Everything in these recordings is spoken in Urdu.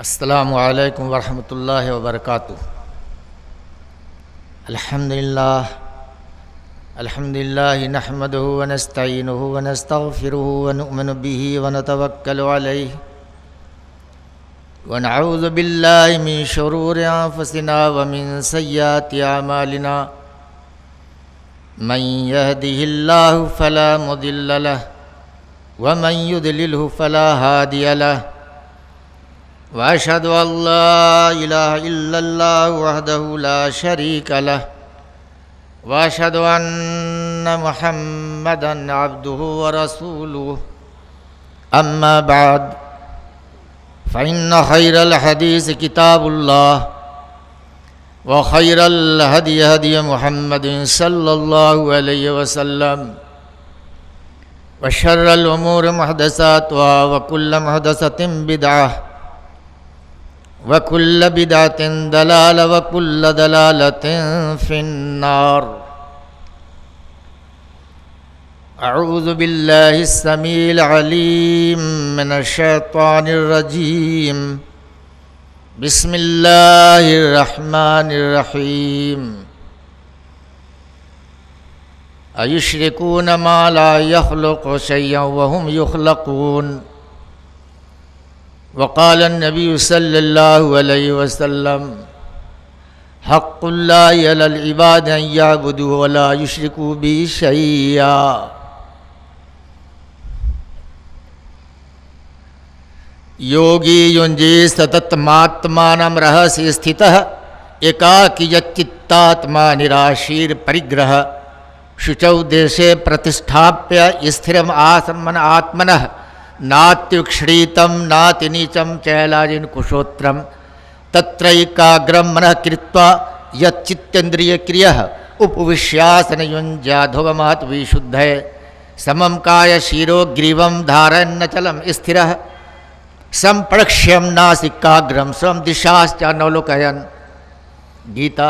السلام علیکم ورحمۃ اللہ وبرکاتہ۔ الحمدللہ نحمدہ ونستعینہ ونستغفرہ ونؤمن بہ ونتوکل علیہ ونعوذ باللہ من شرور انفسنا ومن سیئات اعمالنا من یہدہ اللہ فلا مضل لہ ومن یضللہ فلا ہادی لہ وأشهد أن لا إله إلا الله وحده لا شريك له وأشهد أن محمدًا عبده ورسوله أما بعد فإن خير الحديث كتاب الله وخير الهدي هدي محمد صلى الله عليه وسلم وشر الأمور محدثاتها وكل محدثة بدعة وَكُلَّ بِدْعَةٍ ضَلَالَةٍ وَكُلَّ ضَلَالَةٍ فِي النَّارِ۔ اعوذ باللہ السمیع العلیم من الشیطان الرجیم، بسم اللہ الرحمن الرحیم۔ اَيُشْرِكُونَ مَا لَا يَخْلُقُ شَيْئًا وَهُمْ يُخْلَقُونَ۔ وقال النبی صلی اللہ علیہ وسلم حق اللہ علی العباد ان یعبدوا ولا یشرکوا بہ شیئا۔ یوگی ಯುಂಜಿ ಸತತಮಾತ್ಮಾನಂ ರಹಸಿ ಸ್ಥಿತಃ ಏಕಾಕಿಯಚ್ಚಿತ್ತಾತ್ಮ ನಿರಾಶೀರ್ ಪರಿಗ್ರಹ ಶುಚೌ ದೇಶೆ ಪ್ರತಿಷ್ಠಾಪ್ಯ ಸ್ಥಿರಂ ಆಸಮನ ಆತ್ಮನಃ ನಾತ್ಯುಕ್ಷ್ಣೀತಂ ನಾತಿ ನೀಚಂ ಚೈಲಾಜಿನ್ ಕುಶೋತ್ರಂ ತತ್ರೈಕಾಗ್ರಂ ಮನಃ ಕೃತ್ವಾ ಯಚ್ಚಿತ್ತೇಂದ್ರಿಯಕ್ರಿಯಃ ಉಪವಿಶ್ಯಾಸನಯುಂಜಾಧುವಮಾತ್ ವಿಶುದ್ಧೇ ಸಮಂ ಕಾಯ ಶಿರೋ ಗ್ರೀವಂ ಧಾರಯನ್ನಚಲಂ ಸ್ಥಿರಃ ಸಂಪ್ರಕ್ಷ್ಯಂ ನಾಸಿಕಾಗ್ರಂ ಸ್ವಂ ದಿಶಾಶ್ಚ ನವಲೋಕಯನ್। ಗೀತಾ।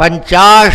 50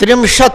30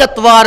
4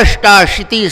88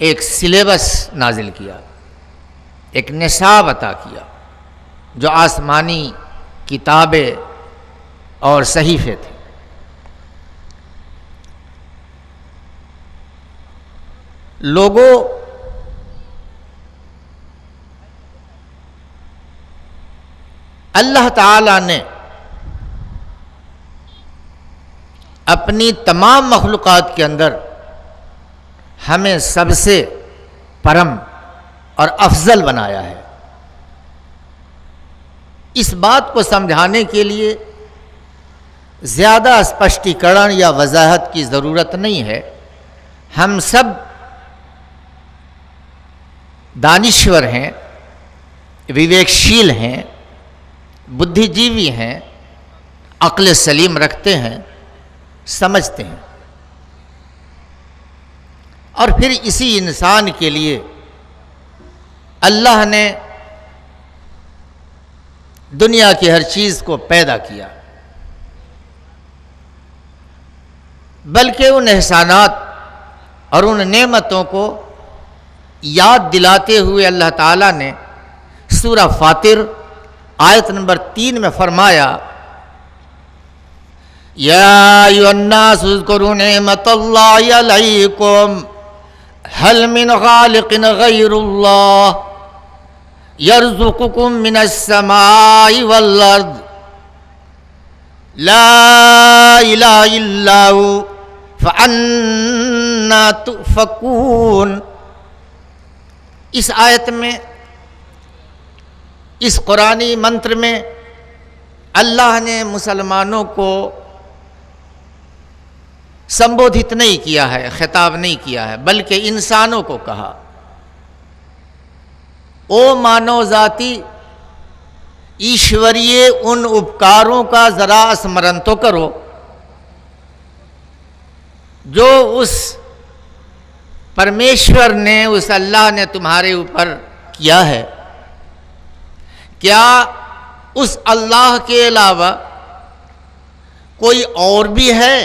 ایک سلیبس نازل کیا، ایک نصاب عطا کیا جو آسمانی کتابیں اور صحیفے تھے۔ لوگوں، اللہ تعالی نے اپنی تمام مخلوقات کے اندر ہمیں سب سے پرم اور افضل بنایا ہے۔ اس بات کو سمجھانے کے لیے زیادہ اسپشٹیکرن یا وضاحت کی ضرورت نہیں ہے۔ ہم سب دانشور ہیں، وویکشیل ہیں، بدھی جیوی ہیں، عقل سلیم رکھتے ہیں، سمجھتے ہیں، اور پھر اسی انسان کے لیے اللہ نے دنیا کی ہر چیز کو پیدا کیا، بلکہ ان احسانات اور ان نعمتوں کو یاد دلاتے ہوئے اللہ تعالیٰ نے سورہ فاطر آیت نمبر 3 میں فرمایا، یا ایھا الناس اذکروا نعمت اللہ علیکم هل من خالق غیر اللہ یرزقکم من السماء والارض لا الہ الا ہو فأنا تؤفکون۔ اس آیت میں، اس قرآنی منتر میں اللہ نے مسلمانوں کو سمبودھت نہیں کیا ہے، خطاب نہیں کیا ہے، بلکہ انسانوں کو کہا، او مانو ذاتی ایشوریہ ان اپکاروں کا ذرا اسمرن تو کرو جو اس پرمیشور نے، اس اللہ نے تمہارے اوپر کیا ہے۔ کیا اس اللہ کے علاوہ کوئی اور بھی ہے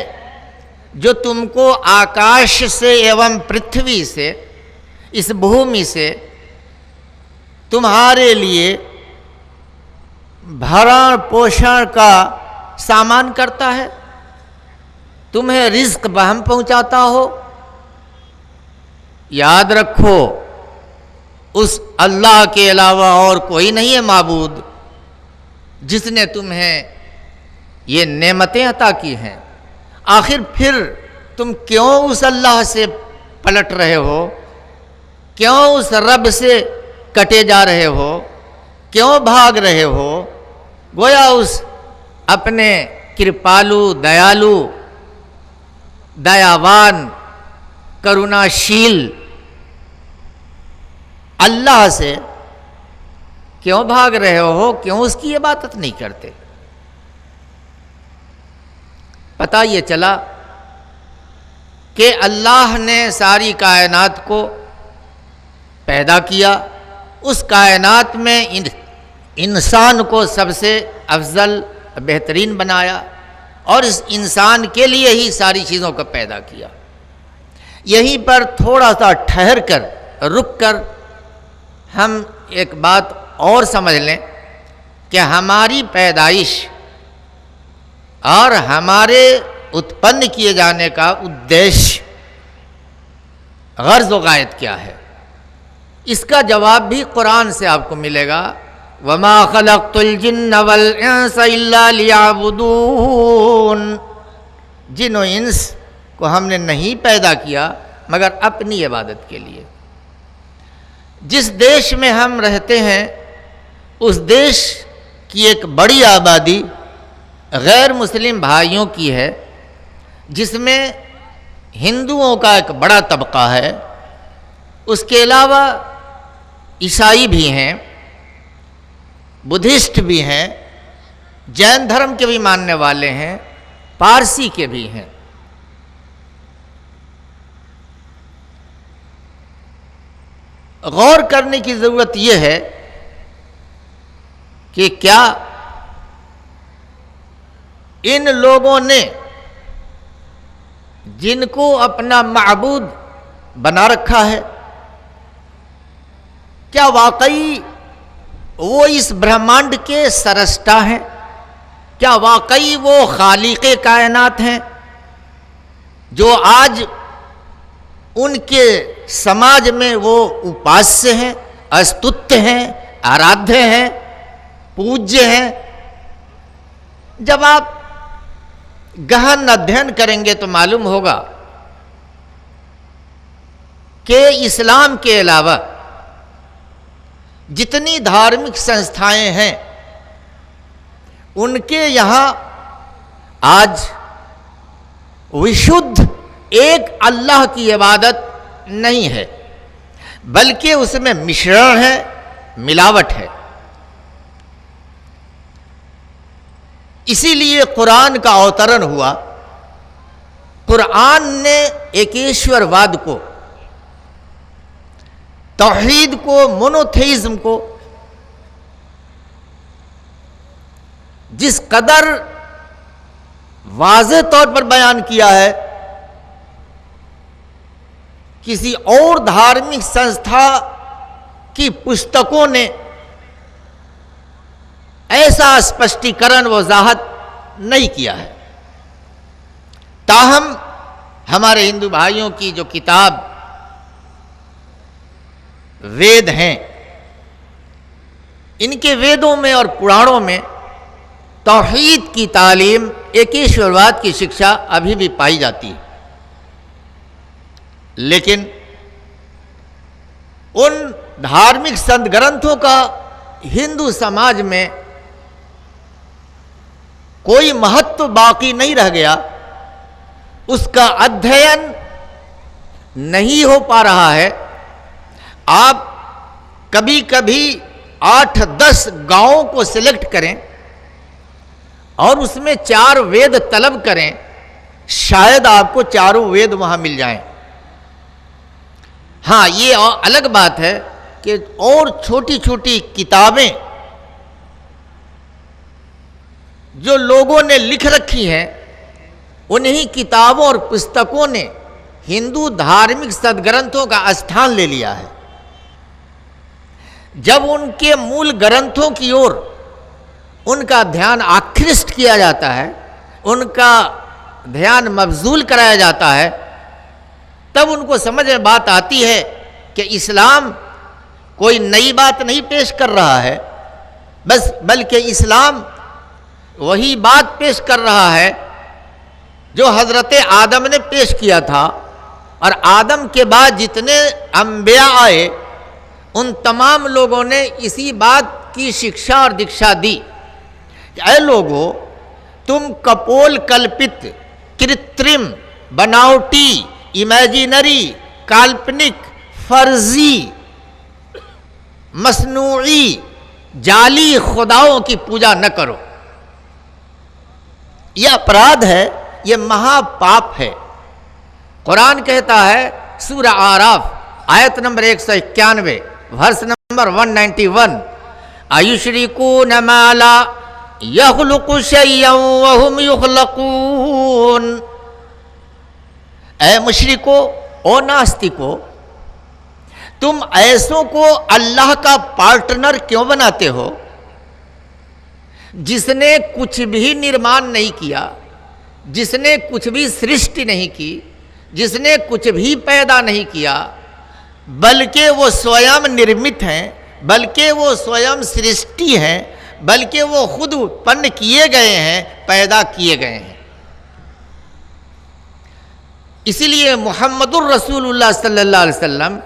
جو تم کو آکاش سے ایوم پرتھوی سے، اس بھومی سے تمہارے لیے بھرن پوشن کا سامان کرتا ہے، تمہیں رزق بہم پہنچاتا ہو؟ یاد رکھو، اس اللہ کے علاوہ اور کوئی نہیں ہے معبود جس نے تمہیں یہ نعمتیں عطا کی ہیں۔ آخر پھر تم کیوں اس اللہ سے پلٹ رہے ہو؟ کیوں اس رب سے کٹے جا رہے ہو؟ کیوں بھاگ رہے ہو؟ گویا اس اپنے کرپالو، دیالو، دیاوان، کروناشیل اللہ سے کیوں بھاگ رہے ہو؟ کیوں اس کی عبادت نہیں کرتے؟ پتہ یہ چلا کہ اللہ نے ساری کائنات کو پیدا کیا، اس کائنات میں انسان کو سب سے افضل بہترین بنایا، اور اس انسان کے لیے ہی ساری چیزوں کو پیدا کیا۔ یہیں پر تھوڑا سا ٹھہر کر، رک کر ہم ایک بات اور سمجھ لیں کہ ہماری پیدائش اور ہمارے اتپن کیے جانے کا ادیش، غرض و غایت کیا ہے؟ اس کا جواب بھی قرآن سے آپ کو ملے گا، وَمَا خَلَقْتُ الْجِنَّ وَالْإِنسَ إِلَّا لِيَعْبُدُونَ۔ جن و انس کو ہم نے نہیں پیدا کیا مگر اپنی عبادت کے لیے۔ جس دیش میں ہم رہتے ہیں اس دیش کی ایک بڑی آبادی غیر مسلم بھائیوں کی ہے، جس میں ہندوؤں کا ایک بڑا طبقہ ہے، اس کے علاوہ عیسائی بھی ہیں، بدھسٹ بھی ہیں، جین دھرم کے بھی ماننے والے ہیں، پارسی کے بھی ہیں۔ غور کرنے کی ضرورت یہ ہے کہ کیا ان لوگوں نے جن کو اپنا معبود بنا رکھا ہے، کیا واقعی وہ اس برہمانڈ کے سرشٹا ہیں؟ کیا واقعی وہ خالق کائنات ہیں جو آج ان کے سماج میں وہ اپاسیہ ہیں، استت ہیں، آرادھیہ ہیں، پوجیہ ہیں؟ جب آپ گہن ادھین کریں گے تو معلوم ہوگا کہ اسلام کے علاوہ جتنی دھارمک سنستھائیں ہیں ان کے یہاں آج وشدھ ایک اللہ کی عبادت نہیں ہے، بلکہ اس میں مشرن ہے، ملاوٹ ہے۔ اسی لیے قرآن کا اوترن ہوا۔ قرآن نے ایکیشور واد کو، توحید کو، مونوتھیزم کو جس قدر واضح طور پر بیان کیا ہے، کسی اور دھارمک سنستھا کی پستکوں نے ایسا اسپشٹیکرن وضاحت نہیں کیا ہے۔ تاہم ہمارے ہندو بھائیوں کی جو کتاب وید ہیں، ان کے ویدوں میں اور پرانوں میں توحید کی تعلیم، ایکیشورواد کی شکشا ابھی بھی پائی جاتی ہے، لیکن ان دھارمک سنت گرنتھوں کا ہندو سماج میں کوئی مہتو باقی نہیں رہ گیا، اس کا ادھین نہیں ہو پا رہا ہے۔ آپ کبھی کبھی 8-10 گاؤں کو سلیکٹ کریں اور اس میں 4 وید طلب کریں، شاید آپ کو چاروں وید وہاں مل جائیں۔ ہاں، یہ الگ بات ہے کہ اور چھوٹی چھوٹی کتابیں جو لوگوں نے لکھ رکھی ہیں، انہی کتابوں اور پستکوں نے ہندو دھارمک سد گرنتھوں کا استھان لے لیا ہے۔ جب ان کے مول گرنتھوں کی اور ان کا دھیان آکرشت کیا جاتا ہے، ان کا دھیان مبذول کرایا جاتا ہے، تب ان کو سمجھ میں بات آتی ہے کہ اسلام کوئی نئی بات نہیں پیش کر رہا ہے، بلکہ اسلام وہی بات پیش کر رہا ہے جو حضرت آدم نے پیش کیا تھا، اور آدم کے بعد جتنے انبیاء آئے ان تمام لوگوں نے اسی بات کی شکشا اور دکشا دی کہ اے لوگو، تم کپول کلپت، کرترم، بناوٹی، امیجنری، کالپنک، فرضی، مصنوعی، جعلی خداؤں کی پوجا نہ کرو۔ یہ اپرادھ ہے، یہ مہا پاپ ہے۔ قرآن کہتا ہے سورہ آراف آیت نمبر 191، ورس نمبر 191، اَيُشْرِكُونَ مَا لَا يَخْلُقُ شَيْئًا وَهُمْ يُخْلَقُونَ۔ اے مشرکو، او ناستکو، تم ایسوں کو اللہ کا پارٹنر کیوں بناتے ہو جس نے کچھ بھی نرمان نہیں کیا، جس نے کچھ بھی سرشٹی نہیں کی، جس نے کچھ بھی پیدا نہیں کیا، بلکہ وہ سویم نرمت ہیں، بلکہ وہ سویم سرشٹی ہیں، بلکہ وہ خود اتپن کیے گئے ہیں، پیدا کیے گئے ہیں۔ اسی لیے محمد الرسول اللہ صلی اللہ علیہ وسلم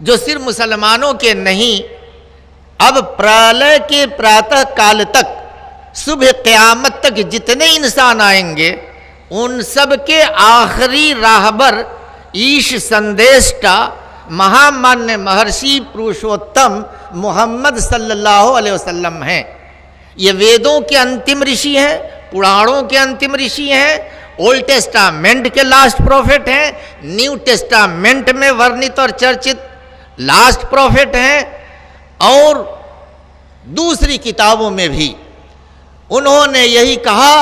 جو صرف مسلمانوں کے نہیں، اب پرالے کے پراتہ کال تک، صبح قیامت تک جتنے انسان آئیں گے ان سب کے آخری راہبر ایش سندیشٹا مہامانیہ مہرشی پروشوتم محمد صلی اللہ علیہ وسلم ہیں۔ یہ ویدوں کے انتم رشی ہیں، پرانوں کے انتم رشی ہیں، اولڈ ٹیسٹامنٹ کے لاسٹ پروفٹ ہیں، نیو ٹیسٹامنٹ میں ورنت اور چرچت لاسٹ پروفٹ ہیں، اور دوسری کتابوں میں بھی انہوں نے یہی کہا۔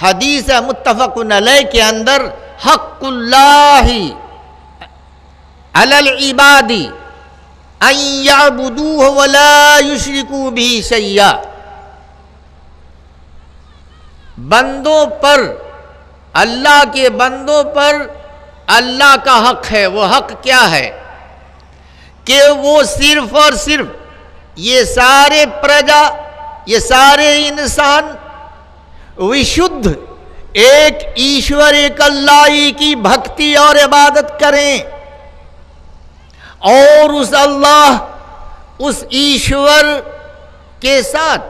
حدیث متفق علیہ کے اندر حق اللہ علی العباد ان یعبدوہ ولا یشرکوا بہ شیئا، بندوں پر، اللہ کے بندوں پر اللہ کا حق ہے۔ وہ حق کیا ہے؟ کہ وہ صرف اور صرف یہ سارے پرجا، یہ سارے انسان وشدھ ایک ایشور، ایک اللہ ہی کی بھکتی اور عبادت کریں، اور اس اللہ، اس ایشور کے ساتھ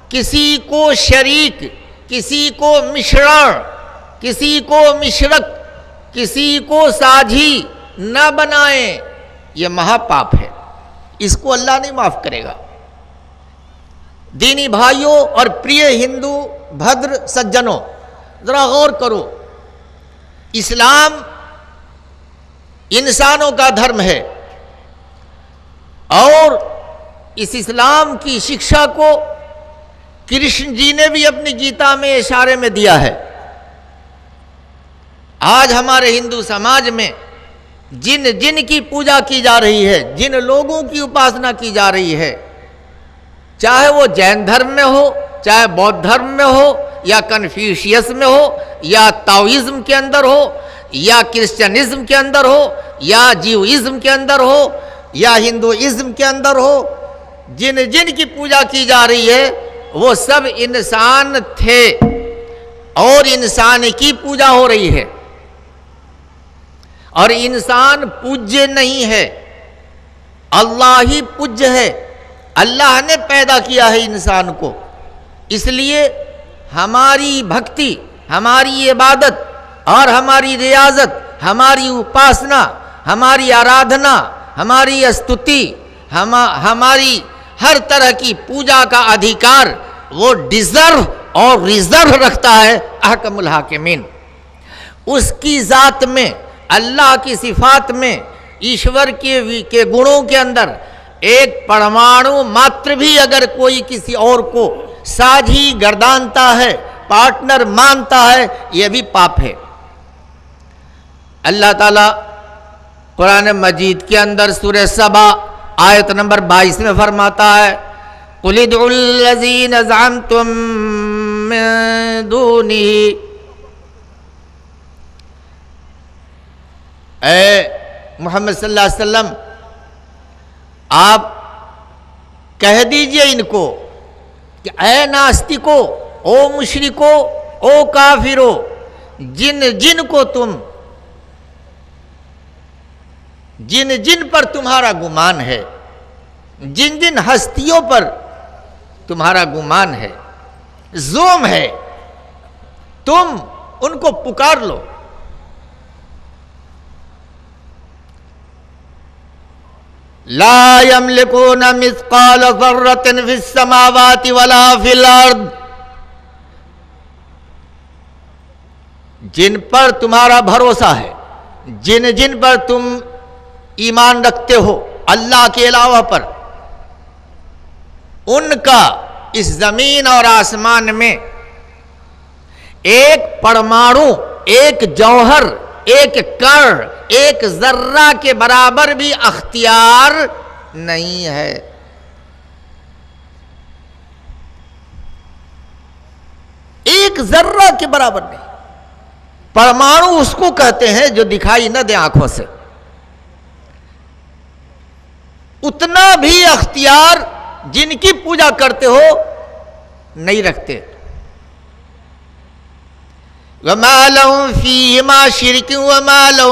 کسی کو شریک، کسی کو مشرع، کسی کو مشرک، کسی کو ساجھی نہ بنائیں۔ یہ مہا پاپ ہے، اس کو اللہ نہیں معاف کرے گا۔ دینی بھائیوں اور پریے ہندو بھدر سجنوں، ذرا غور کرو، اسلام انسانوں کا دھرم ہے، اور اس اسلام کی شکشا کو کرشن جی نے بھی اپنی گیتا میں اشارے میں دیا ہے۔ آج ہمارے ہندو سماج میں جن جن کی پوجا کی جا رہی ہے، جن لوگوں کی اپاسنا کی جا رہی ہے، چاہے وہ جین دھرم میں ہو، چاہے بودھ دھرم میں ہو، یا کنفیوشیس میں ہو، یا تاؤزم کے اندر ہو، یا کرسچنزم کے اندر ہو، یا جیوئزم کے اندر ہو، یا ہندوازم کے اندر ہو، جن جن کی پوجا کی جا رہی ہے وہ سب انسان تھے، اور انسان کی پوجا ہو رہی ہے، اور انسان پوجیہ نہیں ہے، اللہ ہی پوجیہ ہے۔ اللہ نے پیدا کیا ہے انسان کو، اس لیے ہماری بھکتی، ہماری عبادت اور ہماری ریاضت، ہماری اپاسنا، ہماری آرادھنا، ہماری استوتی، ہماری ہر طرح کی پوجا کا ادھیکار وہ ڈیزرو اور ریزرو رکھتا ہے احکم الحاکمین۔ اس کی ذات میں، اللہ کی صفات میں، ایشور کے گنوں کے اندر ایک پرمانو ماتر بھی اگر کوئی کسی اور کو ساجھی گردانتا ہے، پارٹنر مانتا ہے، یہ بھی پاپ ہے۔ اللہ تعالیٰ قرآن مجید کے اندر سورہ سبا آیت نمبر 22 میں فرماتا ہے، قُلِ ادْعُوا الَّذِينَ زَعَمْتُم مِّن دُونِهِ، اے محمد صلی اللہ علیہ وسلم آپ کہہ دیجئے ان کو کہ اے ناستکو، او مشرکو، او کافرو، جن جن کو تم، جن جن پر تمہارا گمان ہے، جن جن ہستیوں پر تمہارا گمان ہے، زوم ہے، تم ان کو پکار لو۔ لا یملکون مثقال ذرۃ فی السماوات ولا فی الارض، جن پر تمہارا بھروسہ ہے، جن جن پر تم ایمان رکھتے ہو اللہ کے علاوہ پر، ان کا اس زمین اور آسمان میں ایک پرمانو، ایک جوہر، ایک کر، ایک ذرہ کے برابر بھی اختیار نہیں ہے۔ ایک ذرہ کے برابر نہیں۔ پرمانو اس کو کہتے ہیں جو دکھائی نہ دے آنکھوں سے، اتنا بھی اختیار جن کی پوجا کرتے ہو نہیں رکھتے۔ وَمَا لَهُمْ فِيهِمَا شِرْكٌ وَمَا لَهُ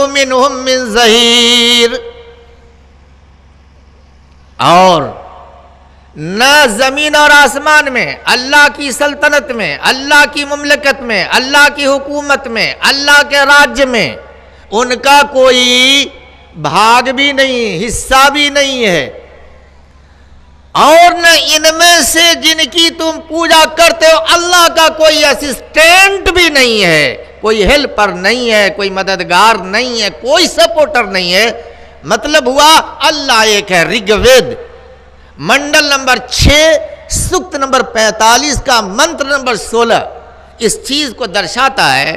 مِنْهُمْ مِنْ ظَهِيرٍ، اور نہ زمین اور آسمان میں، اللہ کی سلطنت میں، اللہ کی مملکت میں، اللہ کی حکومت میں، اللہ کے راج میں ان کا کوئی بھاگ بھی نہیں، حصہ بھی نہیں ہے، اور نہ ان میں سے جن کی تم پوجا کرتے ہو اللہ کا کوئی اسسٹنٹ بھی نہیں ہے، کوئی ہیلپر نہیں ہے، کوئی مددگار نہیں ہے، کوئی سپورٹر نہیں ہے۔ مطلب ہوا اللہ ایک ہے۔ رگ وید منڈل نمبر 6 سکت نمبر 45 کا منتر نمبر 16 اس چیز کو درشاتا ہے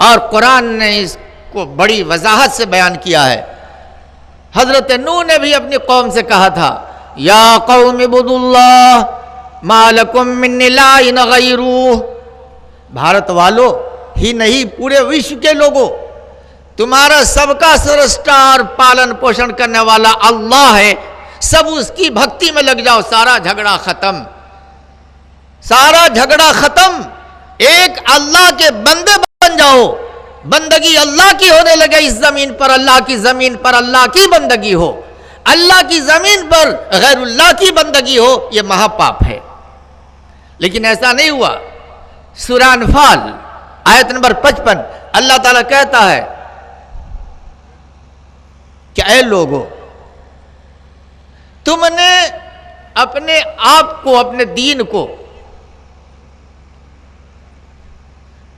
اور قرآن نے اس کو بڑی وضاحت سے بیان کیا ہے۔ حضرت نوح نے بھی اپنی قوم سے کہا تھا یا قوم اعبدوا اللہ ما لکم من الہ غیرہ، بھارت والو ہی نہیں پورے وشو کے لوگوں، تمہارا سب کا سرشٹا اور پالن پوشن کرنے والا اللہ ہے، سب اس کی بھکتی میں لگ جاؤ، سارا جھگڑا ختم، سارا جھگڑا ختم، ایک اللہ کے بندے بن جاؤ، بندگی اللہ کی ہونے لگے اس زمین پر، اللہ کی زمین پر اللہ کی بندگی ہو، اللہ کی زمین پر غیر اللہ کی بندگی ہو، یہ مہا پاپ ہے۔ لیکن ایسا نہیں ہوا۔ سورہ انفال آیت نمبر 55 اللہ تعالیٰ کہتا ہے کہ اے لوگو، تم نے اپنے آپ کو، اپنے دین کو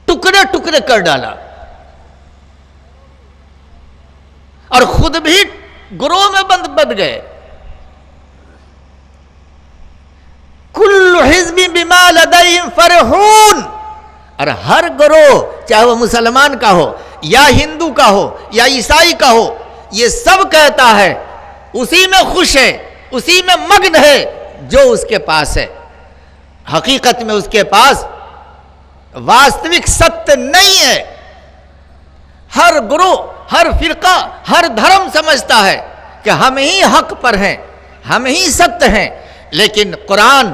ٹکڑے ٹکڑے کر ڈالا اور خود بھی گروہ میں بند گئے۔ کل حزب بما لدیہم فرحون، اور ہر گروہ چاہے وہ مسلمان کا ہو یا ہندو کا ہو یا عیسائی کا ہو، یہ سب کہتا ہے اسی میں خوش ہے، اسی میں مگن ہے جو اس کے پاس ہے۔ حقیقت میں اس کے پاس واستوک ستیہ نہیں ہے۔ ہر گروہ، ہر فرقہ، ہر دھرم سمجھتا ہے کہ ہم ہی حق پر ہیں، ہم ہی ستیہ ہیں، لیکن قرآن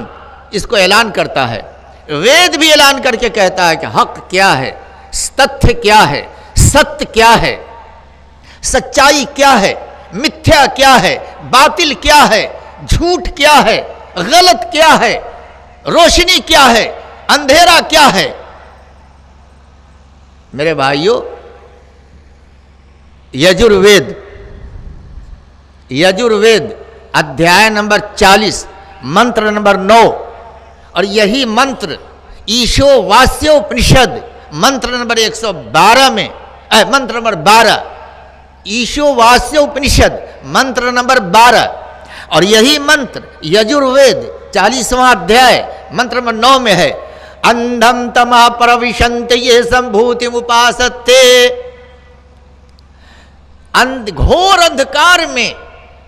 اس کو اعلان کرتا ہے، وید بھی اعلان کر کے کہتا ہے کہ حق کیا ہے، تتھیہ کیا ہے، ستیہ کیا ہے، سچائی کیا ہے، متھیا کیا ہے، باطل کیا ہے، جھوٹ کیا ہے، غلط کیا ہے، روشنی کیا ہے، اندھیرا کیا ہے۔ میرے بھائیو، یجوروید ادھیائے نمبر 40 منتر نمبر 9، اور یہی منتر ایشو واسیہ اپنشد منتر نمبر 112 میں منتر نمبر 12 ایشو واسیہ اپنشد منتر نمبر 12، اور یہی منتر یجوروید 40واں ادھیائے منتر نمبر 9 میں ہے، اندھم تما پروشنت یہ سمبھوتم اپاستے، گھور اندھکار میں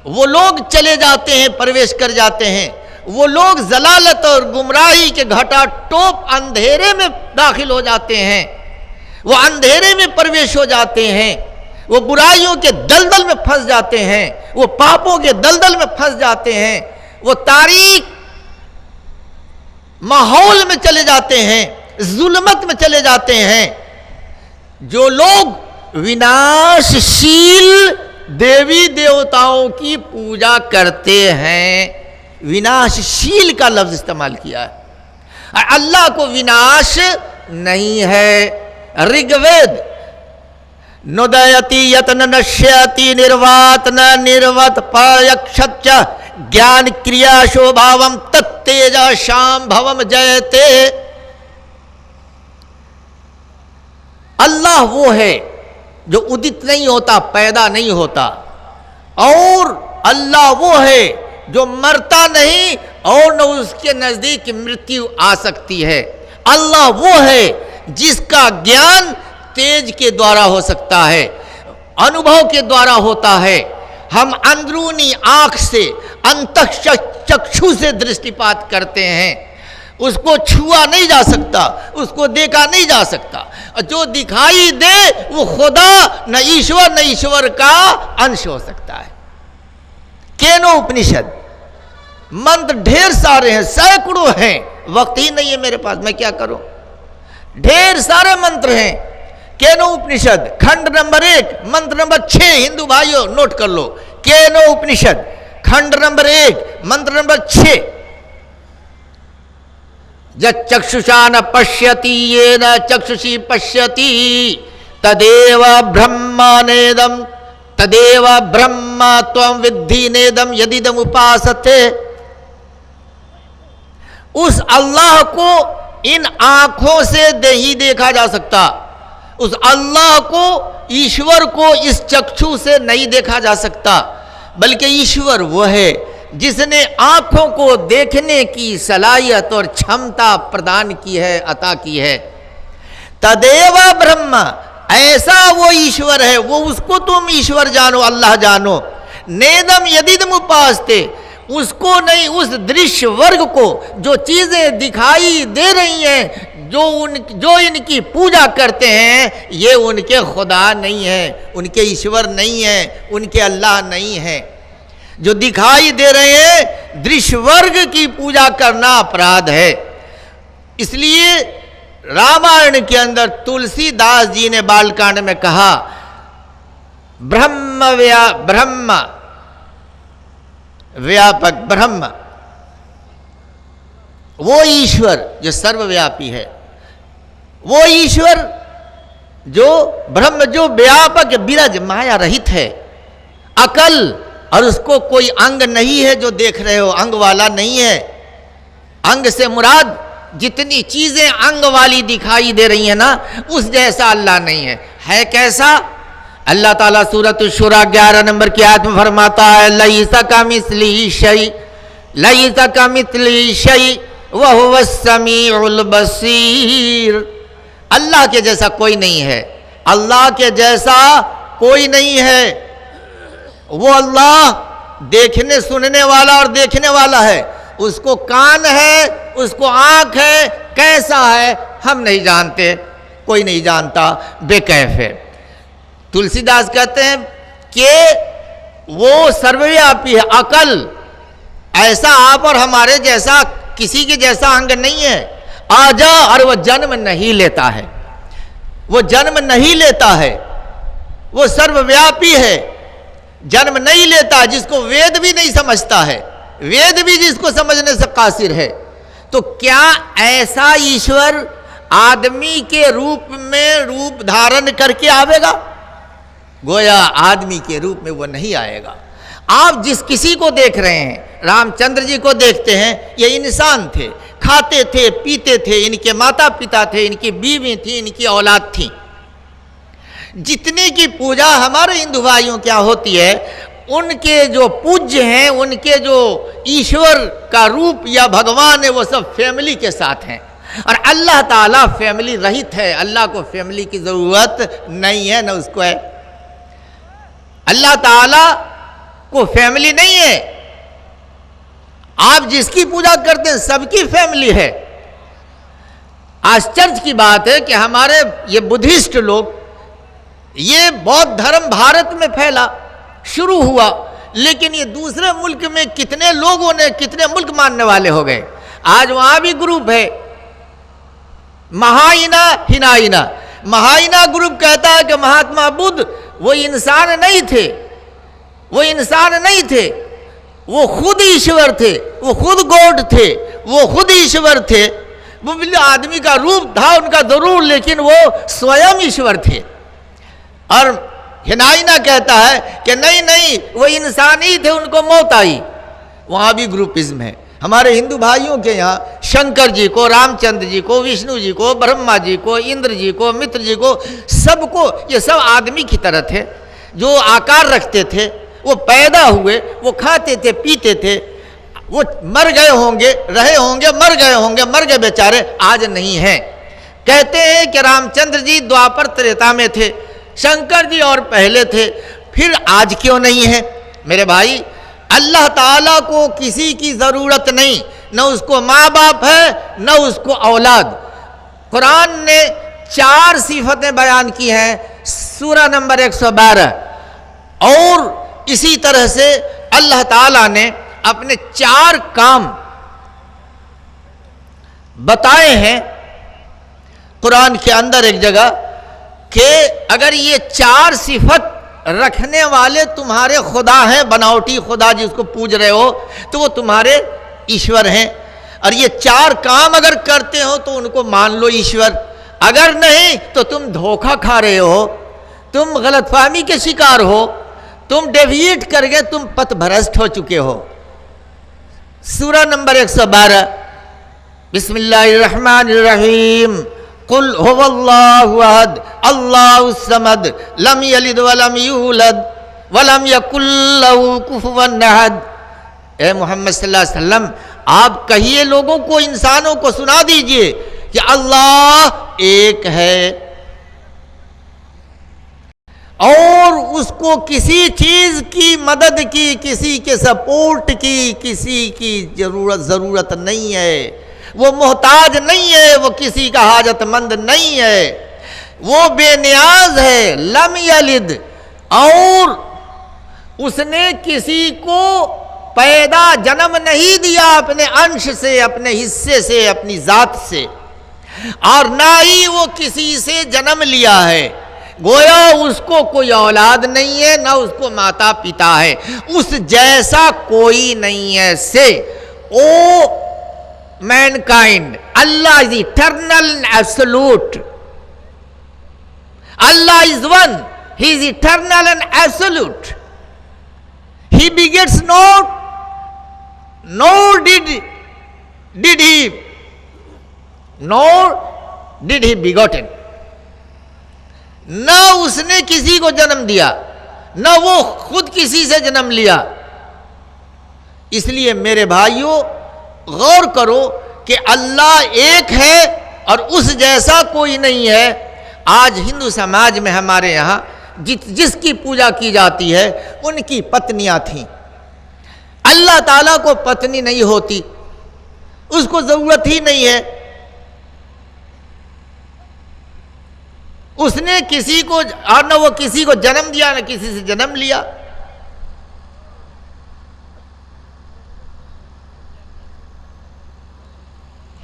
وہ لوگ چلے جاتے ہیں، پرویش کر جاتے ہیں، وہ لوگ ضلالت اور گمراہی کے گھٹا ٹوپ اندھیرے میں داخل ہو جاتے ہیں، وہ اندھیرے میں پرویش ہو جاتے ہیں، وہ برائیوں کے دلدل میں پھنس جاتے ہیں، وہ پاپوں کے دلدل میں پھنس جاتے ہیں، وہ تاریک ماحول میں چلے جاتے ہیں، ظلمت میں چلے جاتے ہیں۔ جو لوگ وناششیل دیوی دیوتاؤں کی پوجا کرتے ہیں، وناششیل کا لفظ استعمال کیا ہے، اللہ کو وناش نہیں ہے۔ رگ وید ندیتی یتن نشیتی نرواتن نروت پایکشچ گیان کریا شوبھاوم تتیجا شام بھوم جیتے، اللہ وہ ہے جو ادت نہیں ہوتا، پیدا نہیں ہوتا، اور اللہ وہ ہے جو مرتا نہیں اور نہ اس کے نزدیک مرتیو آ سکتی ہے۔ اللہ وہ ہے جس کا گیان تیج کے دوارا ہو سکتا ہے، انوبھو کے دوارا ہوتا ہے۔ ہم اندرونی آنکھ سے، انتخ چکشو سے درشٹی پات کرتے ہیں، اس کو چھوا نہیں جا سکتا، اس کو دیکھا نہیں جا سکتا، جو دکھائی دے وہ خدا نہ ایشور کا انش ہو سکتا ہے۔ کینو اپنشد منتر ڈھیر سارے ہیں، سینکڑوں ہیں، وقت ہی نہیں ہے میرے پاس، میں کیا کروں، ڈھیر سارے منتر ہیں۔ کینو اپنشد کھنڈ نمبر 1 منتر نمبر 6، ہندو بھائیوں نوٹ کر لو، کینو اپنشد کھنڈ نمبر 1 منتر نمبر 6، چکششا ن پشیتی یین چکششی پشیتی تدیو برہمانیدم تدیو برہم توم ودھی نیدم یدیدم اپاستے۔ اس اللہ کو ان آنکھوں سے نہیں دیکھا جا سکتا، اس اللہ کو، ایشور کو اس چکشو سے نہیں دیکھا جا سکتا، بلکہ ایشور وہ ہے جس نے آنکھوں کو دیکھنے کی صلاحیت اور چھمتا پردان کی ہے، عطا کی ہے۔ تدیو برہم، ایسا وہ ایشور ہے، وہ اس کو تم ایشور جانو، اللہ جانو. نیدم یدیدم اپاستے، اس کو نہیں، اس درش ورگ کو، جو چیزیں دکھائی دے رہی ہیں، جو ان کی پوجا کرتے ہیں، یہ ان کے خدا نہیں ہیں، ان کے ایشور نہیں ہیں، ان کے اللہ نہیں ہیں. جو دکھائی دے رہے ہیں درش ورگ کی پوجا کرنا اپرادھ ہے. اس لیے رامائن کے اندر تلسی داس جی نے بال کانڈ میں کہا برہم ویاپک برہم، وہ ایشور جو سرو ویاپی ہے، وہ ایشور جو برہم، جو ویاپک برج مایا رہت ہے، عقل اور اس کو کوئی انگ نہیں ہے جو دیکھ رہے ہو، انگ والا نہیں ہے. انگ سے مراد جتنی چیزیں انگ والی دکھائی دے رہی ہیں نا، اس جیسا اللہ نہیں ہے. ہے کیسا؟ اللہ تعالیٰ سورۃ الشورى 11 نمبر کی آیت میں فرماتا ہے لیس کمثلہ شیء، لیس کمثلہ شیء وہو السمیع البصیر. اللہ کے جیسا کوئی نہیں ہے، اللہ کے جیسا کوئی نہیں ہے. وہ اللہ دیکھنے سننے والا اور دیکھنے والا ہے. اس کو کان ہے، اس کو آنکھ ہے، کیسا ہے ہم نہیں جانتے، کوئی نہیں جانتا، بے کیف ہے. تلسی داس کہتے ہیں کہ وہ سرویاپی ہے. عقل ایسا آپ اور ہمارے جیسا کسی کے جیسا انگ نہیں ہے. آ جا، اور وہ جنم نہیں لیتا ہے، وہ جنم نہیں لیتا ہے، وہ سرویاپی ہے، جنم نہیں لیتا، جس کو وید بھی نہیں سمجھتا ہے، وید بھی جس کو سمجھنے سے قاصر ہے. تو کیا ایسا ایشور آدمی کے روپ میں روپ دھارن کر کے آوے گا؟ گویا آدمی کے روپ میں وہ نہیں آئے گا. آپ جس کسی کو دیکھ رہے ہیں، رام چندر جی کو دیکھتے ہیں، یہ انسان تھے، کھاتے تھے، پیتے تھے، ان کے ماتا پتا تھے، ان کی بیوی تھی، ان کی اولاد تھی. جتنے کی پوجا ہمارے ہندو بھائیوں کیا ہوتی ہے، ان کے جو پوجیہ ہیں، ان کے جو ایشور کا روپ یا بھگوان ہے، وہ سب فیملی کے ساتھ ہیں. اور اللہ تعالیٰ فیملی رہت ہے، اللہ کو فیملی کی ضرورت نہیں ہے، نہ اس کو ہے. اللہ تعالیٰ کو فیملی نہیں ہے. آپ جس کی پوجا کرتے ہیں سب کی فیملی ہے. آشچرج کی بات ہے کہ ہمارے یہ بدھسٹ لوگ، یہ بودھ دھرم بھارت میں پھیلا، شروع ہوا، لیکن یہ دوسرے ملک میں کتنے لوگوں نے، کتنے ملک ماننے والے ہو گئے. آج وہاں بھی گروپ ہے مہاینا ہناینا. مہاینا گروپ کہتا ہے کہ مہاتما بدھ وہ انسان نہیں تھے، وہ انسان نہیں تھے، وہ خود ایشور تھے، وہ خود گوڈ تھے، وہ خود ایشور تھے. وہ آدمی کا روپ تھا ان کا ضرور، لیکن وہ سویم ایشور تھے. اور ہناینا کہتا ہے کہ نہیں نہیں، وہ انسان ہی تھے، ان کو موت آئی. وہاں بھی گروپزم ہے. ہمارے ہندو بھائیوں کے یہاں شنکر جی کو، رام چندر جی کو، وشنو جی کو، برہما جی کو، اندر جی کو، متر جی کو، سب کو، یہ سب آدمی کی طرح تھے، جو آکار رکھتے تھے. وہ پیدا ہوئے، وہ کھاتے تھے، پیتے تھے، وہ مر گئے ہوں گے، رہے ہوں گے، مر گئے ہوں گے، مر گئے بیچارے، آج نہیں ہیں. کہتے ہیں کہ رام چندر جی دوپر تریتا میں تھے، شنکر جی اور پہلے تھے، پھر آج کیوں نہیں ہے؟ میرے بھائی، اللہ تعالیٰ کو کسی کی ضرورت نہیں، نہ اس کو ماں باپ ہے، نہ اس کو اولاد. قرآن نے 4 صفتیں بیان کی ہیں، سورہ نمبر 112. اور اسی طرح سے اللہ تعالیٰ نے اپنے 4 کام بتائے ہیں قرآن کے اندر ایک جگہ، کہ اگر یہ 4 صفت رکھنے والے تمہارے خدا ہیں، بناوٹی خدا جس کو پوج رہے ہو، تو وہ تمہارے ایشور ہیں. اور یہ 4 کام اگر کرتے ہو تو ان کو مان لو ایشور. اگر نہیں تو تم دھوکہ کھا رہے ہو، تم غلط فہمی کے شکار ہو، تم ڈیویٹ کر گئے، تم پت بھرشٹ ہو چکے ہو. سورہ نمبر 112، بسم اللہ الرحمن الرحیم. قل هو اللہ احد اللہ الصمد لم یلد ولم یولد ولم یکن لہ کفوا احد. اے محمد صلی اللہ علیہ وسلم، آپ کہیے لوگوں کو، انسانوں کو سنا دیجئے کہ اللہ ایک ہے، اور اس کو کسی چیز کی مدد کی، کسی کے سپورٹ کی، کسی کی ضرورت نہیں ہے، وہ محتاج نہیں ہے، وہ کسی کا حاجت مند نہیں ہے، وہ بے نیاز ہے، لم یلد، اور اس نے کسی کو پیدا جنم نہیں دیا اپنے انش سے، اپنے حصے سے، اپنی ذات سے، اور نہ ہی وہ کسی سے جنم لیا ہے، گویا اس کو کوئی اولاد نہیں ہے، نہ اس کو ماتا پتا ہے، اس جیسا کوئی نہیں ہے سے او mankind. Allah is eternal and absolute. Allah is one. He is eternal and absolute. He begets not, nor did he begotten. نہ اس نے کسی کو جنم دیا، نہ وہ خود کسی سے جنم لیا۔ اس لیے میرے بھائیوں غور کرو کہ اللہ ایک ہے اور اس جیسا کوئی نہیں ہے۔ آج ہندو سماج میں ہمارے یہاں جس کی پوجا کی جاتی ہے ان کی پتنیاں تھیں۔ اللہ تعالیٰ کو پتنی نہیں ہوتی، اس کو ضرورت ہی نہیں ہے۔ اس نے کسی کو، اور نہ وہ کسی کو جنم دیا، نہ کسی سے جنم لیا۔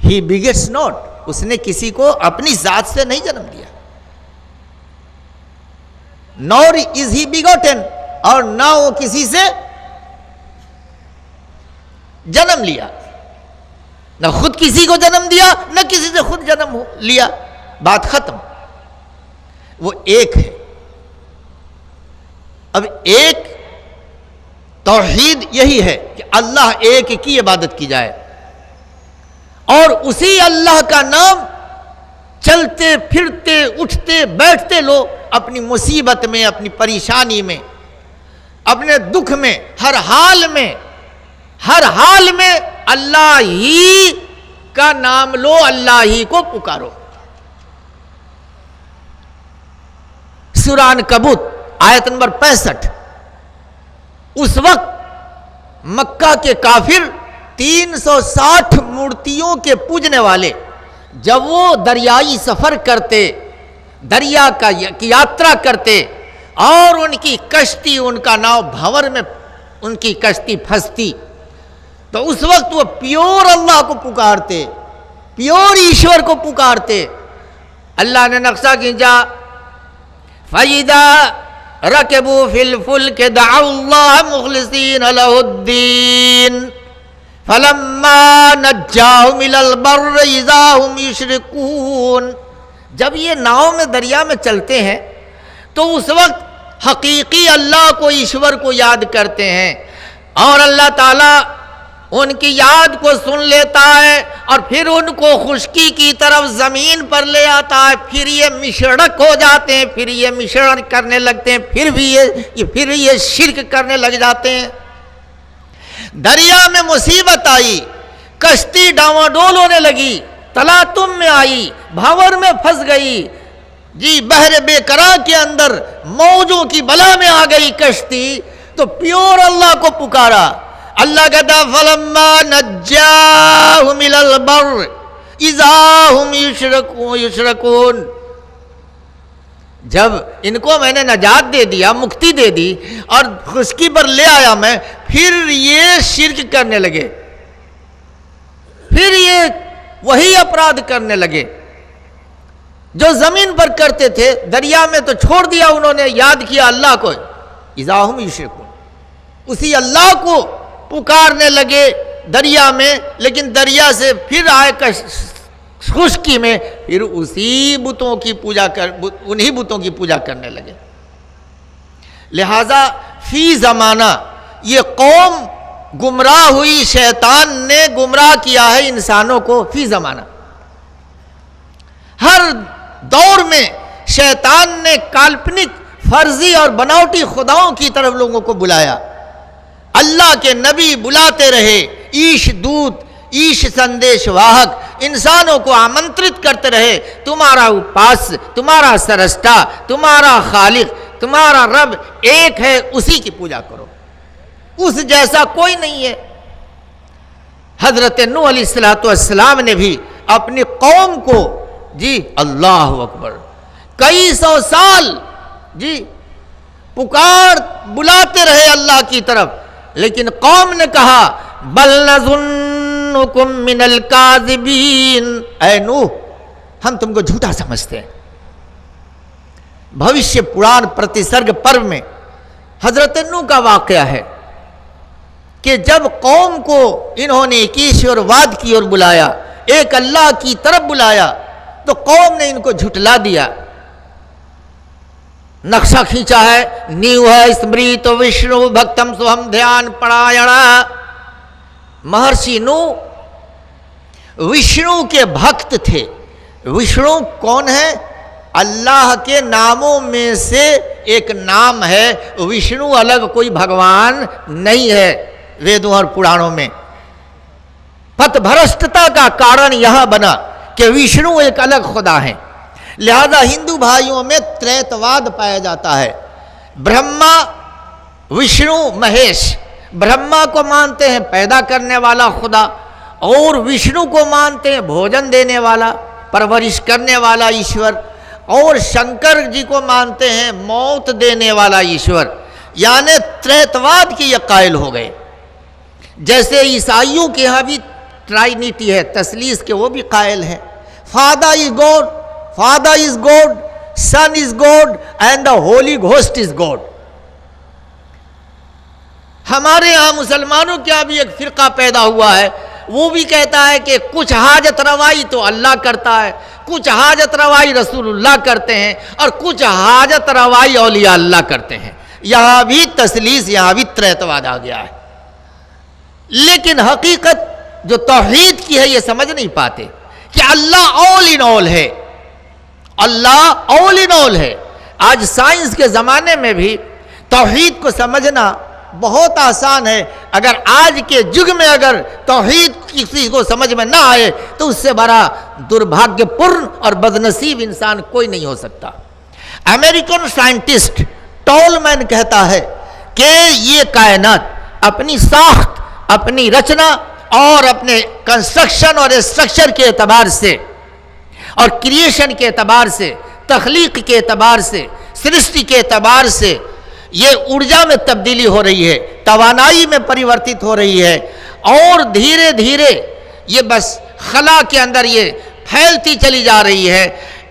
He begets not. اس نے کسی کو اپنی ذات سے نہیں جنم دیا۔ Nor is he begotten. اور نہ وہ کسی سے جنم لیا، نہ خود کسی کو جنم دیا، نہ کسی سے خود جنم لیا۔ بات ختم۔ وہ ایک ہے۔ اب ایک توحید یہی ہے کہ اللہ ایک کی عبادت کی جائے، اور اسی اللہ کا نام چلتے پھرتے اٹھتے بیٹھتے لوگ اپنی مصیبت میں، اپنی پریشانی میں، اپنے دکھ میں، ہر حال میں اللہ ہی کا نام لو، اللہ ہی کو پکارو۔ سورہ عنکبوت آیت نمبر 65۔ اس وقت مکہ کے کافر 360 مورتیوں کے پوجنے والے جب وہ دریائی سفر کرتے، دریا کی یاترا کرتے، اور ان کی کشتی، ان کا ناؤ بھنور میں ان کی کشتی پھنستی، تو اس وقت وہ پیور اللہ کو پکارتے، پیور ایشور کو پکارتے۔ اللہ نے نقشہ کھینچا، فَإِذَا رَكِبُوا فِي الْفُلْكِ دَعَوُا اللَّهَ مُخْلِصِينَ لَهُ الدِّينَ فَلَمَّا نَجَّاهُمْ إِلَى الْبَرِّ إِذَا هُمْ يُشْرِكُونَ۔ جب یہ ناؤ میں دریا میں چلتے ہیں تو اس وقت حقیقی اللہ کو، ایشور کو یاد کرتے ہیں، اور اللہ تعالیٰ ان کی یاد کو سن لیتا ہے، اور پھر ان کو خشکی کی طرف زمین پر لے آتا ہے، پھر یہ مشرک ہو جاتے ہیں، پھر یہ مشرک کرنے لگتے ہیں، پھر یہ شرک کرنے لگ جاتے ہیں۔ دریا میں مصیبت آئی، کشتی ڈاواڈول ہونے لگی، تلاطم میں آئی، بھنور میں پھنس گئی، جی بحر بے قرار کے اندر موجوں کی بلا میں آ گئی کشتی، تو پیور اللہ کو پکارا۔ اللہ کہتا فَلَمَّا نَجَّاهُمْ إِلَى الْبَرِّ إِذَا هُمْ يُشْرِكُونَ۔ جب ان کو میں نے نجات دے دیا، مکتی دے دی، اور خشکی پر لے آیا میں، پھر یہ شرک کرنے لگے، پھر یہ وہی اپرادھ کرنے لگے جو زمین پر کرتے تھے۔ دریا میں تو چھوڑ دیا انہوں نے، یاد کیا اللہ کو، اذا ہم یشرکون، اسی اللہ کو پکارنے لگے دریا میں، لیکن دریا سے پھر آئے خشکی میں، پھر انہی بتوں کی پوجا کرنے لگے۔ لہذا فی زمانہ یہ قوم گمراہ ہوئی، شیطان نے گمراہ کیا ہے انسانوں کو فی زمانہ۔ ہر دور میں شیطان نے کالپنک، فرضی اور بناوٹی خداؤں کی طرف لوگوں کو بلایا۔ اللہ کے نبی بلاتے رہے، ایش دودت، ایش سندیش واہک، انسانوں کو آمنترت کرتے رہے، تمہارا اپاس، تمہارا سرشٹا، تمہارا خالق، تمہارا رب ایک ہے، اسی کی پوجا کرو، اس جیسا کوئی نہیں ہے۔ حضرت نوح علیہ السلام نے بھی اپنی قوم کو اللہ اکبر کئی سو سال پکار بلاتے رہے اللہ کی طرف، لیکن قوم نے کہا بل نظنکم من الکاذبین، اے نوح ہم تم کو جھوٹا سمجھتے ہیں۔ بھوشیہ پران پرتسرگ پرو میں حضرت نوح کا واقعہ ہے کہ جب قوم کو انہوں نے ایکیشور واد کی اور بلایا، ایک اللہ کی طرف بلایا، تو قوم نے ان کو جھٹلا دیا۔ نقشہ کھینچا ہے نیو ہے اسمریت وشنو بھکتم سوہم دھیان پڑایڑا۔ مہرشی نوح وشنو کے بھکت تھے۔ وشنو کون ہے؟ اللہ کے ناموں میں سے ایک نام ہے وشنو، الگ کوئی بھگوان نہیں ہے ویدوں اور پرانوں میں۔ پت بھرشٹتا کا کارن یہاں بنا کہ وشنو ایک الگ خدا ہے، لہذا ہندو بھائیوں میں تریتواد پایا جاتا ہے۔ برہما وشنو مہیش، برہما کو مانتے ہیں پیدا کرنے والا خدا، اور وشنو کو مانتے ہیں بھوجن دینے والا، پرورش کرنے والا ایشور، اور شنکر جی کو مانتے ہیں موت دینے والا ایشور، یعنی تریتواد کے یہ قائل ہو گئے۔ جیسے عیسائیوں کے ہاں بھی ٹرائنیٹی ہے، تثلیث کے وہ بھی قائل ہیں، father is God, father is God, son is God and the holy ghost is God. ہمارے ہاں مسلمانوں کے ہاں بھی ایک فرقہ پیدا ہوا ہے، وہ بھی کہتا ہے کہ کچھ حاجت روائی تو اللہ کرتا ہے، کچھ حاجت روائی رسول اللہ کرتے ہیں، اور کچھ حاجت روائی اولیاء اللہ کرتے ہیں۔ یہاں بھی تثلیث، یہاں بھی تریتواد آ گیا ہے۔ لیکن حقیقت جو توحید کی ہے یہ سمجھ نہیں پاتے کہ اللہ all in all ہے، اللہ all in all ہے۔ آج سائنس کے زمانے میں بھی توحید کو سمجھنا بہت آسان ہے۔ اگر آج کے جگ میں اگر توحید کسی کو سمجھ میں نہ آئے تو اس سے بڑا دربھاگیہ پورن اور بدنصیب انسان کوئی نہیں ہو سکتا۔ امریکن سائنٹسٹ ٹولمین کہتا ہے کہ یہ کائنات اپنی ساخت، اپنی رچنا اور اپنے کنسٹرکشن اور اسٹرکچر کے اعتبار سے اور کریشن کے اعتبار سے، تخلیق کے اعتبار سے، سرشٹی کے اعتبار سے یہ ارجا میں تبدیلی ہو رہی ہے، توانائی میں پریورتت ہو رہی ہے، اور دھیرے دھیرے یہ بس خلا کے اندر یہ پھیلتی چلی جا رہی ہے،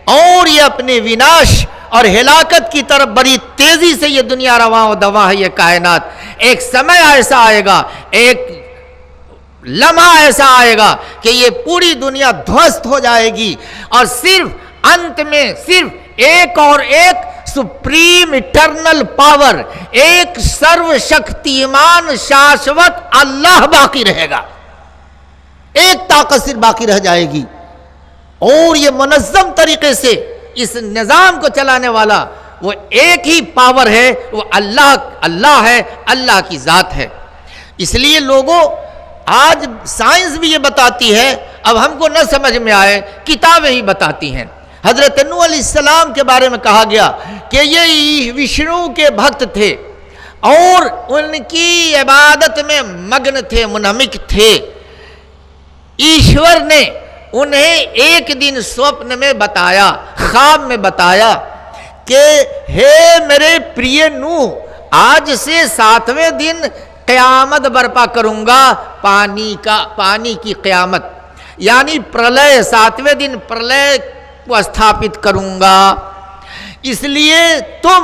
اور یہ اپنے وناش اور ہلاکت کی طرف بڑی تیزی سے یہ دنیا رواں و دواں ہے۔ یہ کائنات ایک سمے ایسا آئے گا، ایک لمحہ ایسا آئے گا کہ یہ پوری دنیا دھوست ہو جائے گی، اور صرف انت میں صرف ایک اور ایک سپریم اٹرنل پاور، ایک سرو شکتیمان شاشوت اللہ باقی رہے گا، ایک طاقت صرف باقی رہ جائے گی، اور یہ منظم طریقے سے اس نظام کو چلانے والا وہ ایک ہی پاور ہے، وہ اللہ ہے، اللہ کی ذات ہے۔ اس لیے لوگوں آج سائنس بھی یہ بتاتی ہے، اب ہم کو نہ سمجھ میں آئے کتابیں ہی بتاتی ہیں۔ حضرت نوح علیہ السلام کے بارے میں کہا گیا کہ یہ وشنو کے بھکت تھے اور ان کی عبادت میں مگن تھے، منہمک تھے۔ ایشور نے انہیں ایک دن سوپن میں بتایا، خواب میں بتایا کہ ہے میرے پریے نوح، آج سے 7ویں دن قیامت برپا کروں گا، پانی کی قیامت، یعنی پرلے، 7ویں دن پرلے کو استھاپت کروں گا۔ اس لیے تم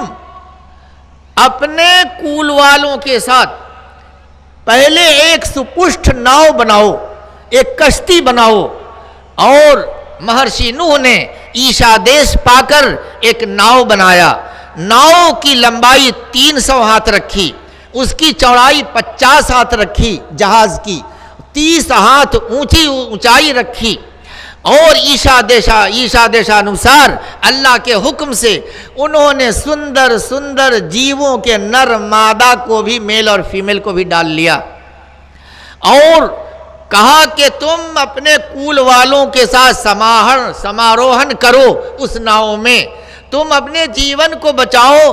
اپنے کول والوں کے ساتھ پہلے ایک سپشٹ ناؤ بناؤ، ایک کشتی بناؤ، اور مہرشی نوح نے ایشادیش پا کر ایک ناؤ بنایا۔ ناؤ کی لمبائی 300 ہاتھ رکھی، اس کی چوڑائی 50 ہاتھ رکھی، جہاز کی 30 ہاتھ اونچائی رکھی، اور ایشادیشانوسار اللہ کے حکم سے انہوں نے سندر سندر جیووں کے نر مادہ کو بھی، میل اور فیمیل کو بھی ڈال لیا، اور کہا کہ تم اپنے کول والوں کے ساتھ سماروہن کرو اس ناؤ میں، تم اپنے جیون کو بچاؤ،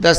10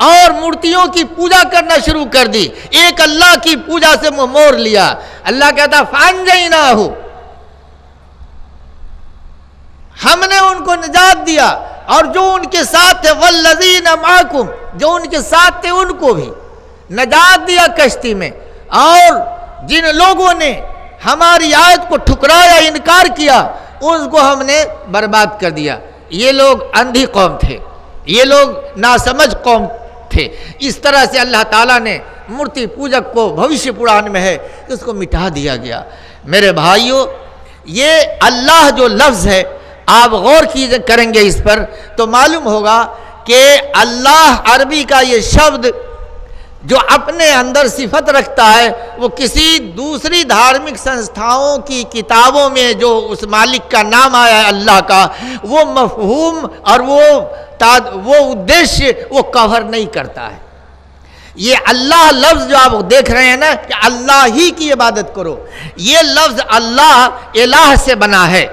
اور مورتیوں کی پوجا کرنا شروع کر دی، ایک اللہ کی پوجا سے منہ موڑ لیا، اللہ کہتا فانجیناہ، ہم نے ان کو نجات دیا، اور جو ان کے ساتھ تھے والذین معکم، جو ان کے ساتھ تھے ان کو بھی نجات دیا کشتی میں، اور جن لوگوں نے ہماری آیت کو ٹھکرایا، انکار کیا، اس کو ہم نے برباد کر دیا۔ یہ لوگ اندھی قوم تھے، یہ لوگ ناسمجھ قوم تھے۔ اس طرح سے اللہ تعالیٰ نے مورتی پوجک کو بھوشیہ پران میں ہے کہ اس کو مٹا دیا گیا۔ میرے بھائیوں، یہ اللہ جو لفظ ہے، آپ غور کریں گے اس پر تو معلوم ہوگا کہ اللہ عربی کا یہ شبد جو اپنے اندر صفت رکھتا ہے، وہ کسی دوسری دھارمک سنستھاؤں کی کتابوں میں جو اس مالک کا نام آیا ہے اللہ کا، وہ مفہوم اور وہ ادیشیہ وہ کور نہیں کرتا ہے۔ یہ اللہ لفظ جو آپ دیکھ رہے ہیں نا کہ اللہ ہی کی عبادت کرو، یہ لفظ اللہ الہ سے بنا ہے،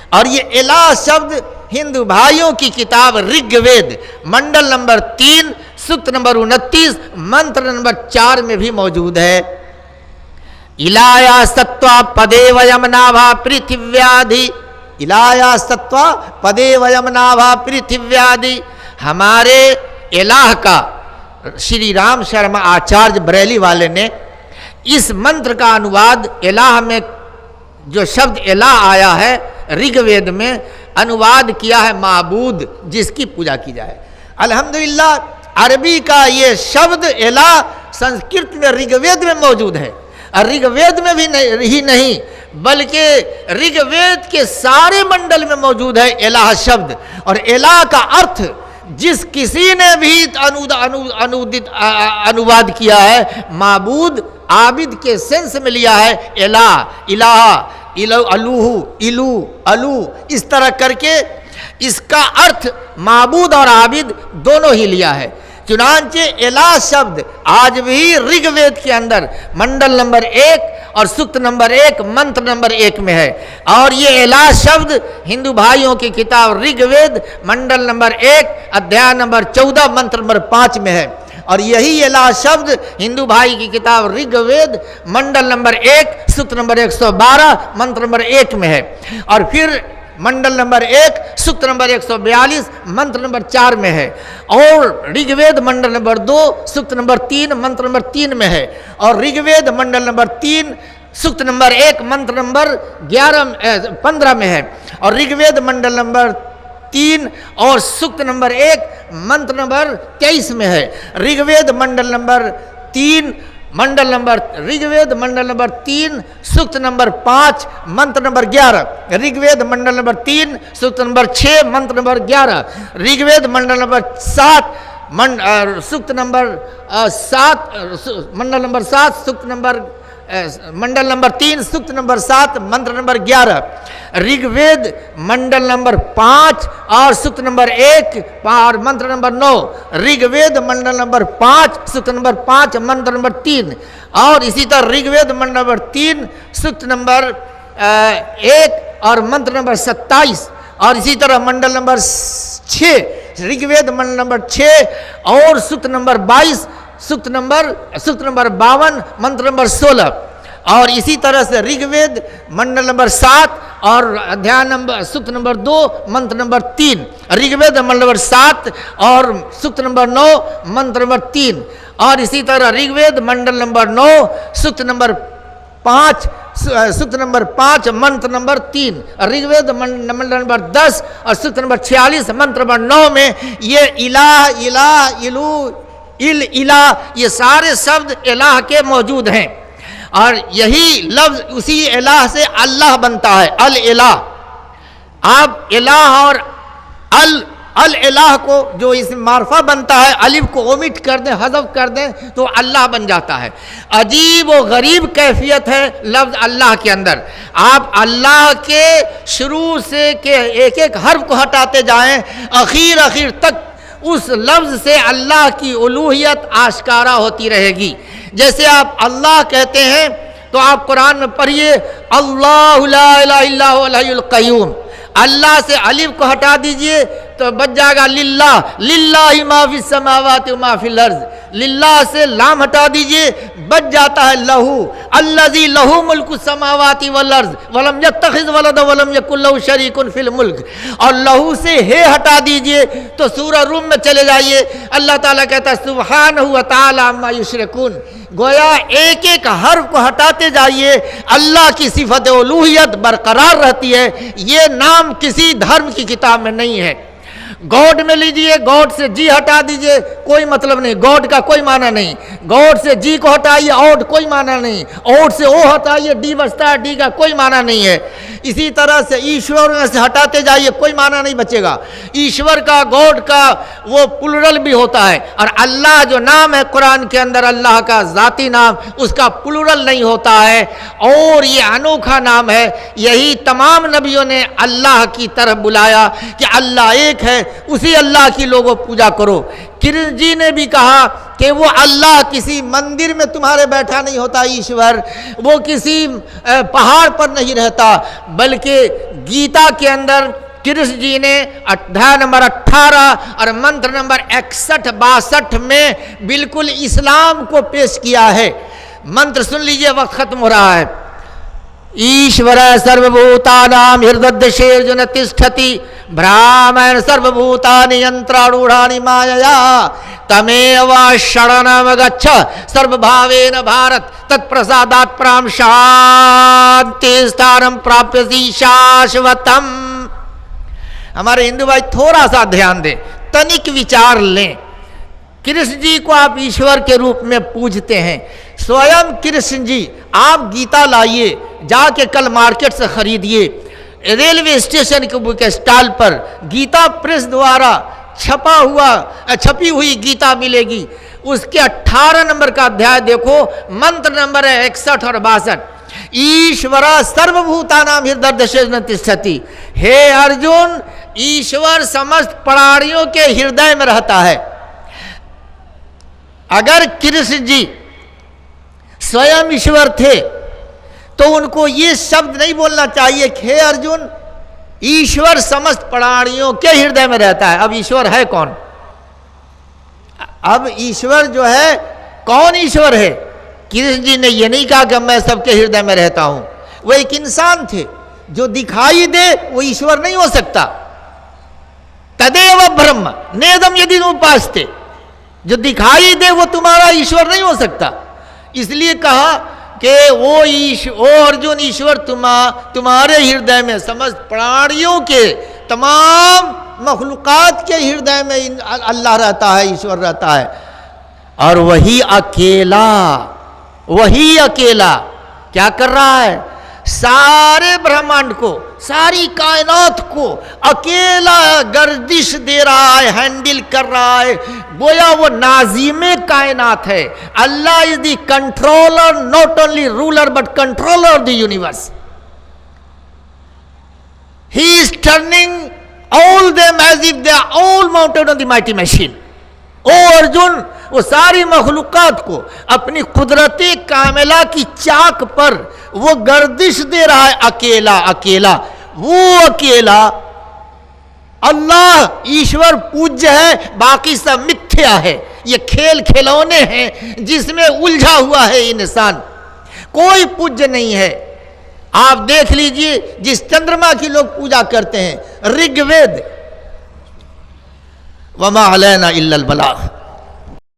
اور یہ الہ شبد ہندو بھائیوں کی کتاب رگ وید منڈل نمبر 3 سکت نمبر 29 منتر نمبر 4 میں بھی موجود ہے۔ الہیا ستوا پدے ویم نابھا پرتھویادھی، الہیا ستوا پدے ویم نابھا پرتھویادھی، ہمارے الہ کا شری رام شرما آچاریہ بریلی والے نے اس منتر کا انواد الہ میں جو شبد الہ آیا ہے رگ وید میں انواد کیا ہے معبود، جس کی پوجا کی جائے۔ الحمدللہ عربی کا یہ شبد الہ سنسکرت میں رگ وید میں موجود ہے، اور رگ وید میں بھی ہی نہیں بلکہ رگ وید کے سارے منڈل میں موجود ہے الہ شبد۔ اور الہ کا ارتھ جس کسی نے بھی انواد کیا ہے، معبود عابد کے سینس میں لیا ہے، الو اس طرح کر کے اس کا ارتھ معبود اور عابد دونوں ہی لیا ہے۔ چنانچہ الہ شبد آج بھی رگ وید کے اندر منڈل نمبر 1 اور سکت نمبر 1 منتر نمبر 1 میں ہے، اور یہ الہ شبد ہندو بھائیوں کی کتاب رگ وید منڈل نمبر 1 ادھیائے نمبر 14 منتر نمبر 5 میں ہے، اور یہی الہ شبد ہندو بھائی کی کتاب رگ وید منڈل نمبر 1 سکت نمبر 112 منتر نمبر 1 میں ہے، اور پھر منڈل نمبر 1 سکت نمبر 142 منتر نمبر 4 میں ہے، اور رگ وید منڈل نمبر 2 سکت نمبر 3 منتر نمبر 3 میں ہے، اور رگ وید منڈل نمبر 3 سکت نمبر 1 منتر نمبر 15 میں ہے، اور رگ وید منڈل نمبر 3 اور سکت نمبر 1 منتر نمبر 23 میں ہے۔ رگ وید منڈل نمبر 3 رگ وید منڈل نمبر 3 سکت نمبر 5 منتر نمبر 11، رگ وید منڈل نمبر 3 سکت نمبر 6 منتر نمبر 11، رگ وید منڈل نمبر 7 سکت نمبر 7 منڈل نمبر 7 سکت نمبر منڈل نمبر 3 سکت نمبر 7 منتر نمبر 11، رگ وید منڈل نمبر 5 اور سکت نمبر 1 اور منتر نمبر 9، رگ وید منڈل نمبر 5 سکت نمبر 5 منتر نمبر 3، اور اسی طرح رگ وید منڈل نمبر 3 سکت نمبر 1 اور منتر نمبر 27، اور اسی طرح منڈل نمبر 6 رگ وید منڈل نمبر 6 اور سکت نمبر 22 سکت نمبر 52 منتر نمبر 16، اور اسی طرح سے رگ وید منڈل نمبر 7 اور ادھیائے نمبر سکت نمبر 2 منتر نمبر 3، رگ وید منڈل نمبر 7 اور سکت نمبر 9 منتر نمبر 3، اور اسی طرح رگ وید منڈل نمبر 9 سکت نمبر 5 منتر نمبر 3، رگ وید منڈل نمبر 10 اور سکت نمبر 46 منتر نمبر 9 میں یہ الہ یہ سارے شبد الہ کے موجود ہیں، اور یہی لفظ اسی الہ سے اللہ بنتا ہے، الہ۔ آپ الہ اور الہ کو جو اس میں معرفہ بنتا ہے، الف کو اومٹ کر دیں، حذف کر دیں تو اللہ بن جاتا ہے۔ عجیب و غریب کیفیت ہے لفظ اللہ کے اندر۔ آپ اللہ کے شروع سے کہ ایک ایک حرف کو ہٹاتے جائیں، اخیر تک اس لفظ سے اللہ کی الوہیت آشکارا ہوتی رہے گی۔ جیسے آپ اللہ کہتے ہیں تو آپ قرآن میں پڑھیے اللہ لا الہ الا هو الحی القیوم، اللہ سے الف کو ہٹا دیجئے، تو بچ جائے گا للہ، للہ ما فی السماوات و ما فی الارض، للہ سے لام ہٹا دیجئے، بچ جاتا ہے لہو، الذی لہو ملک السماوات والارض ولم یتخذ ولدا ولم یکن لہ شریک فی الملک، اور لہو سے ہے ہٹا دیجئے تو سورہ روم میں چلے جائیے، اللہ تعالیٰ کہتا ہے سبحانہ و تعالی عما یشرکون، گویا ایک ایک حرف کو ہٹاتے جائیے، اللہ کی صفت الوہیت برقرار رہتی ہے۔ یہ نام کسی دھرم کی کتاب میں نہیں ہے۔ گاڈ میں لیجئے، گاڈ سے جی ہٹا دیجئے، کوئی مطلب نہیں، گاڈ کا کوئی معنی نہیں، گاڈ سے جی کو ہٹائیے، اوڈ کوئی معنی نہیں، اوڈ سے او ہٹائیے، ڈی بچتا ہے، ڈی کا کوئی معنی نہیں ہے۔ اسی طرح سے ایشور سے ہٹاتے جائیے، کوئی معنی نہیں بچے گا۔ ایشور کا، گاڈ کا وہ پلورل بھی ہوتا ہے، اور اللہ جو نام ہے قرآن کے اندر اللہ کا ذاتی نام، اس کا پلورل نہیں ہوتا ہے، اور یہ انوکھا نام ہے۔ یہی تمام نبیوں نے اللہ کی طرف بلایا کہ اللہ ایک ہے، اسی اللہ کی لوگوں پوجا کرو۔ کرشن جی نے بھی کہا کہ وہ اللہ کسی مندر میں تمہارے بیٹھا نہیں ہوتا ایشور، وہ کسی پہاڑ پر نہیں رہتا، بلکہ گیتا کے اندر کرشن جی نے ادھیائے نمبر 18 اور منتر نمبر 61-62 میں بالکل اسلام کو پیش کیا ہے۔ منتر سن لیجئے، وقت ختم ہو رہا ہے۔ ایشور سروبھوتانام ہردیشیرجن تشٹھتی برہمن سروبھوتانی ینتراڑوڑھانی مایایا تمیو شرنم گچھ سرببھاوین بھارت تتپرسادات پرام شانتی ستھانم پراپیسی شاشوتم۔ ہمارے ہندو بھائی تھوڑا سا دھیان دیں، تنک وچار لیں۔ کرشن جی کو آپ ایشور کے روپ میں پوجتے ہیں، سویم کرشن جی آپ گیتا لائیے، جا کے کل مارکیٹ سے خریدیے، ریلوے اسٹیشن کے بک اسٹال پر گیتا پریس دوارا چھپی ہوئی گیتا ملے گی، اس کے 18 نمبر کا ادھیائے دیکھو، منتر نمبر ہے 61 اور 62۔ ایشورا سروبھوتانام ہردیشیرجن تشٹھتی، ہے ارجن، ایشور سمست پرانیوں کے ہردے میں رہتا ہے۔ اگر کرشن جی سویم ایشور تھے تو ان کو یہ شبد نہیں بولنا چاہیے کہ ہے ارجن، ایشور سمست پرانیوں کے ہردے میں رہتا ہے۔ اب ایشور ہے کون؟ اب ایشور جو ہے کون ایشور ہے؟ کرشن جی نے یہ نہیں کہا کہ میں سب کے ہردے میں رہتا ہوں، وہ ایک انسان تھے، جو دکھائی دے وہ ایشور نہیں ہو سکتا۔ تدیو برہم نیدم یدی اپاستے، جو دکھائی دے وہ تمہارا ایشور نہیں ہو سکتا۔ اس لیے کہا کہ وہ ارجن ایشور تمہارے ہردے میں، سمست پرانیوں کے، تمام مخلوقات کے ہردے میں اللہ رہتا ہے، ایشور رہتا ہے، اور وہی اکیلا کیا کر رہا ہے؟ سارے برہمانڈ کو، ساری کائنات کو اکیلا گردش دے رہا ہے، ہینڈل کر رہا ہے، گویا وہ ناظم کائنات ہے۔ اللہ is the controller, not only ruler but controller of the universe. He is turning all them as if they are all mounted on the mighty machine۔ او ارجن، وہ ساری مخلوقات کو اپنی قدرت کاملہ کی چاک پر وہ گردش دے رہا ہے، اکیلا۔ وہ اکیلا اللہ ایشور پوجیہ ہے، باقی سب متھیا ہے، یہ کھیل کھلونے ہیں جس میں الجھا ہوا ہے انسان، کوئی پوجیہ نہیں ہے۔ آپ دیکھ لیجئے جس چندرما کی لوگ پوجا کرتے ہیں، رگ وید، وما علینا الا البلاغ،